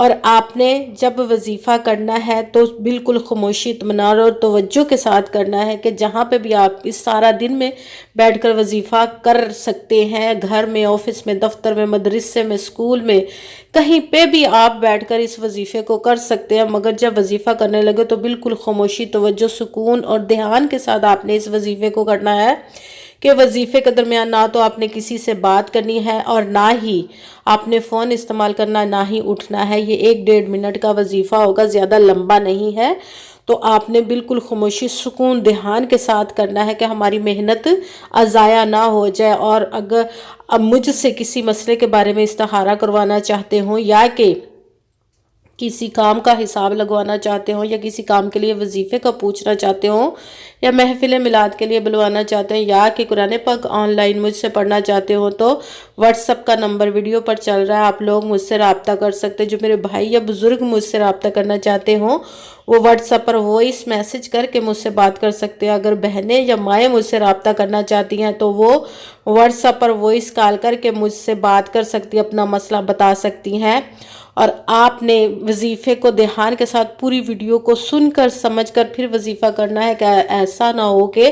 اور آپ نے جب وظیفہ کرنا ہے تو بالکل خاموشی اطمینان اور توجہ کے ساتھ کرنا ہے کہ جہاں پہ بھی آپ اس سارا دن میں بیٹھ کر وظیفہ کر سکتے ہیں، گھر میں، آفس میں، دفتر میں، مدرسے میں، اسکول میں، کہیں پہ بھی آپ بیٹھ کر اس وظیفے کو کر سکتے ہیں، مگر جب وظیفہ کرنے لگے تو بالکل خاموشی، توجہ، سکون اور دھیان کے ساتھ آپ نے اس وظیفے کو کرنا ہے کہ وظیفے کے درمیان نہ تو آپ نے کسی سے بات کرنی ہے اور نہ ہی آپ نے فون استعمال کرنا، نہ ہی اٹھنا ہے۔ یہ 1-1.5 منٹ کا وظیفہ ہوگا، زیادہ لمبا نہیں ہے، تو آپ نے بالکل خاموشی، سکون، دھیان کے ساتھ کرنا ہے کہ ہماری محنت ضائع نہ ہو جائے۔ اور اگر اب مجھ سے کسی مسئلے کے بارے میں استخارہ کروانا چاہتے ہوں، یا کہ کسی کام کا حساب لگوانا چاہتے ہوں، یا کسی کام کے لیے وظیفے کا پوچھنا چاہتے ہوں، یا محفل میلاد کے لیے بلوانا چاہتے ہیں، یا کہ قرآن پاک آن لائن مجھ سے پڑھنا چاہتے ہوں، تو واٹس ایپ کا نمبر ویڈیو پر چل رہا ہے، آپ لوگ مجھ سے رابطہ کر سکتے ہیں۔ جو میرے بھائی یا بزرگ مجھ سے رابطہ کرنا چاہتے ہوں وہ واٹس ایپ پر وائس میسج کر کے مجھ سے بات کر سکتے ہیں۔ اگر بہنیں یا مائیں مجھ سے رابطہ کرنا چاہتی ہیں تو وہ واٹس ایپ پر وائس کال کر کے مجھ سے بات کر سکتی ہیں، اپنا مسئلہ بتا سکتی ہیں۔ اور آپ نے وظیفے کو دھیان کے ساتھ پوری ویڈیو کو سن کر سمجھ کر پھر وظیفہ کرنا ہے، کہ ایسا نہ ہو کہ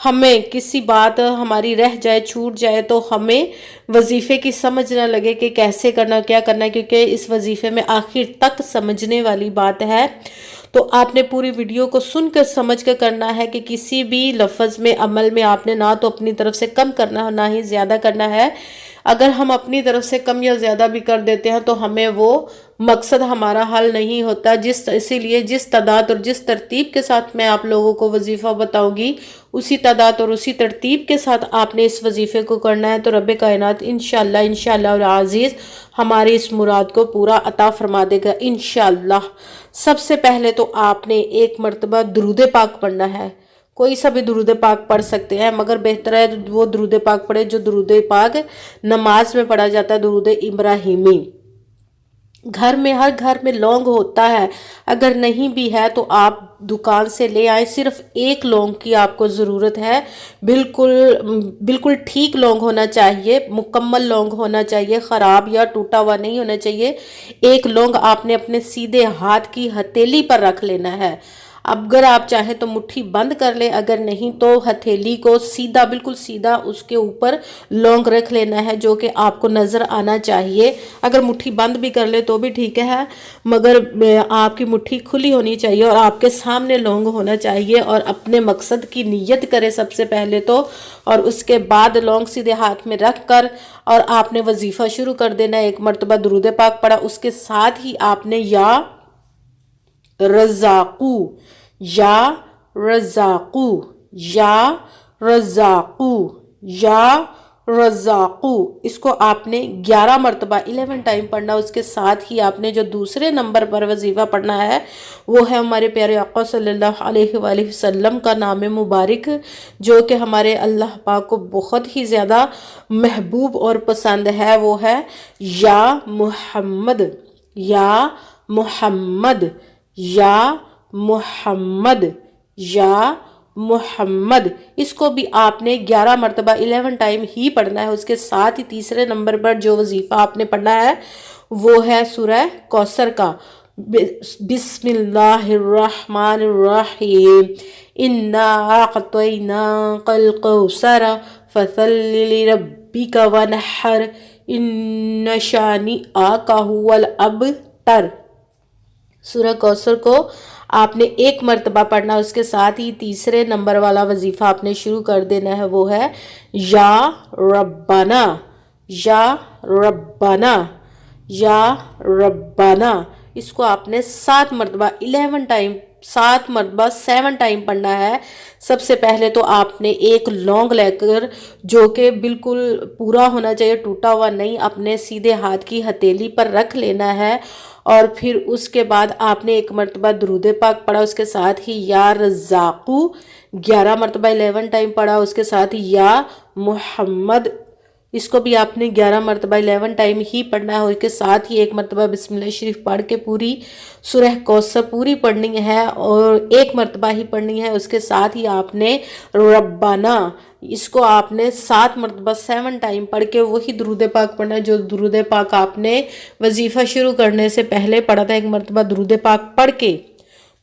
ہمیں کسی بات ہماری رہ جائے، چھوٹ جائے، تو ہمیں وظیفے کی سمجھ نہ لگے کہ کیسے کرنا، کیا کرنا ہے، کیونکہ اس وظیفے میں آخر تک سمجھنے والی بات ہے۔ تو آپ نے پوری ویڈیو کو سن کر سمجھ کر کرنا ہے کہ کسی بھی لفظ میں، عمل میں آپ نے نہ تو اپنی طرف سے کم کرنا ہے، نہ ہی زیادہ کرنا ہے۔ اگر ہم اپنی طرف سے کم یا زیادہ بھی کر دیتے ہیں تو ہمیں وہ مقصد ہمارا حل نہیں ہوتا۔ اسی لیے جس تعداد اور جس ترتیب کے ساتھ میں آپ لوگوں کو وظیفہ بتاؤں گی، اسی تعداد اور اسی ترتیب کے ساتھ آپ نے اس وظیفے کو کرنا ہے، تو رب کائنات انشاءاللہ العزیز ہماری اس مراد کو پورا عطا فرما دے گا انشاءاللہ۔ سب سے پہلے تو آپ نے ایک مرتبہ درود پاک پڑھنا ہے۔ کوئی سا بھی درود پاک پڑھ سکتے ہیں، مگر بہتر ہے وہ درود پاک پڑھے جو درود پاک نماز میں پڑھا جاتا ہے، درود ابراہیمی۔ ہر گھر میں لونگ ہوتا ہے، اگر نہیں بھی ہے تو آپ دکان سے لے آئیں، صرف ایک لونگ کی آپ کو ضرورت ہے۔ بالکل ٹھیک لونگ ہونا چاہیے، مکمل لونگ ہونا چاہیے، خراب یا ٹوٹا ہوا نہیں ہونا چاہیے۔ ایک لونگ آپ نے اپنے سیدھے ہاتھ کی ہتھیلی پر رکھ لینا ہے۔ اگر آپ چاہیں تو مٹھی بند کر لیں، اگر نہیں تو ہتھیلی کو سیدھا، بالکل سیدھا اس کے اوپر لونگ رکھ لینا ہے، جو کہ آپ کو نظر آنا چاہیے۔ اگر مٹھی بند بھی کر لے تو بھی ٹھیک ہے، مگر آپ کی مٹھی کھلی ہونی چاہیے اور آپ کے سامنے لونگ ہونا چاہیے، اور اپنے مقصد کی نیت کرے سب سے پہلے تو، اور اس کے بعد لونگ سیدھے ہاتھ میں رکھ کر اور آپ نے وظیفہ شروع کر دینا ہے۔ ایک مرتبہ درود پاک پڑھا، اس کے ساتھ ہی آپ نے یا رزاقو، یا رزاقو، یا رزاقو، یا رزاقو، اس کو آپ نے 11 مرتبہ 11 ٹائم پڑھنا۔ اس کے ساتھ ہی آپ نے جو دوسرے نمبر پر وظیفہ پڑھنا ہے وہ ہے ہمارے پیارے آقا صلی اللہ علیہ وآلہ وسلم کا نام مبارک، جو کہ ہمارے اللہ پاک کو بہت ہی زیادہ محبوب اور پسند ہے۔ وہ ہے یا محمد، یا محمد، یا محمد، یا محمد۔ اس کو بھی آپ نے 11 مرتبہ 11 ٹائم ہی پڑھنا ہے۔ اس کے ساتھ ہی تیسرے نمبر پر جو وظیفہ آپ نے پڑھنا ہے وہ ہے سورہ کوثر کا، بسم اللہ الرحمن الرحیم، انا اعطیناک الکوثر فصل لربک وانحر ان شانئک ھو الابتر۔ سورہ کوثر کو آپ نے 1 مرتبہ پڑھنا، اس کے ساتھ ہی تیسرے نمبر والا وظیفہ آپ نے شروع کر دینا ہے، وہ ہے یا ربنا، یا ربنا، یا ربنا۔ اس کو آپ نے 7 مرتبہ 11 ٹائم، 7 مرتبہ 7 ٹائم پڑھنا ہے۔ سب سے پہلے تو آپ نے ایک لونگ لے کر، جو کہ بالکل پورا ہونا چاہیے، ٹوٹا ہوا نہیں، اپنے سیدھے ہاتھ کی ہتھیلی پر رکھ لینا ہے، اور پھر اس کے بعد آپ نے 1 مرتبہ درود پاک پڑھا، اس کے ساتھ ہی یا رزاقو 11 مرتبہ 11 ٹائم پڑھا، اس کے ساتھ ہی یا محمد اس کو بھی آپ نے 11 مرتبہ 11 ٹائم ہی پڑھنا ہے، اور اس کے ساتھ ہی ایک مرتبہ بسم اللہ شریف پڑھ کے پوری سورہ کوثر پوری پڑھنی ہے، اور ایک مرتبہ ہی پڑھنی ہے۔ اس کے ساتھ ہی آپ نے ربنا، اس کو آپ نے 7 مرتبہ 7 ٹائم پڑھ کے وہی درود پاک پڑھنا ہے جو درود پاک آپ نے وظیفہ شروع کرنے سے پہلے پڑھا تھا۔ ایک مرتبہ درود پاک پڑھ کے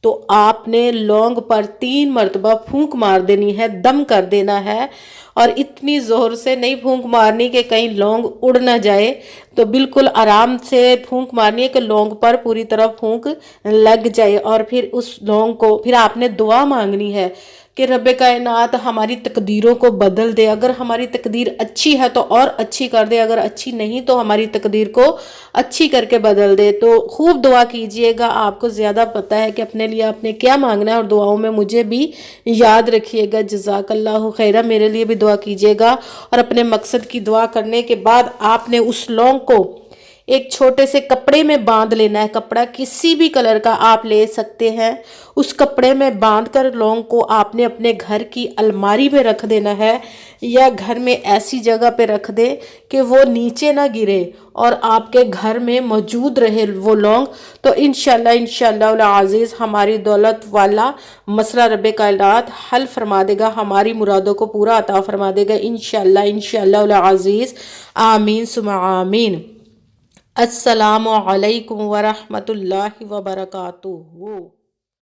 تو آپ نے لونگ پر 3 مرتبہ پھونک مار دینی ہے، دم کر دینا ہے، اور اتنی زور سے نہیں پھونک مارنی کہ کہیں لونگ اڑ نہ جائے، تو بالکل آرام سے پھونک مارنی ہے کہ لونگ پر پوری طرح پھونک لگ جائے۔ اور پھر اس لونگ کو پھر آپ نے دعا مانگنی ہے کہ رب کائنات ہماری تقدیروں کو بدل دے، اگر ہماری تقدیر اچھی ہے تو اور اچھی کر دے، اگر اچھی نہیں تو ہماری تقدیر کو اچھی کر کے بدل دے۔ تو خوب دعا کیجئے گا، آپ کو زیادہ پتہ ہے کہ اپنے لیے آپ نے کیا مانگنا ہے، اور دعاؤں میں مجھے بھی یاد رکھیے گا۔ جزاک اللہ خیرہ، میرے لیے بھی دعا کیجئے گا۔ اور اپنے مقصد کی دعا کرنے کے بعد آپ نے اس لونگ کو ایک چھوٹے سے کپڑے میں باندھ لینا ہے، کپڑا کسی بھی کلر کا آپ لے سکتے ہیں، اس کپڑے میں باندھ کر لونگ کو آپ نے اپنے گھر کی الماری میں رکھ دینا ہے، یا گھر میں ایسی جگہ پہ رکھ دے کہ وہ نیچے نہ گرے اور آپ کے گھر میں موجود رہے وہ لونگ۔ تو انشاءاللہ العزیز ہماری دولت والا مسئلہ رب کائنات حل فرما دے گا، ہماری مرادوں کو پورا عطا فرما دے گا انشاءاللہ العزیز۔ آمین ثم آمین۔ السلام علیکم ورحمۃ اللہ وبرکاتہ۔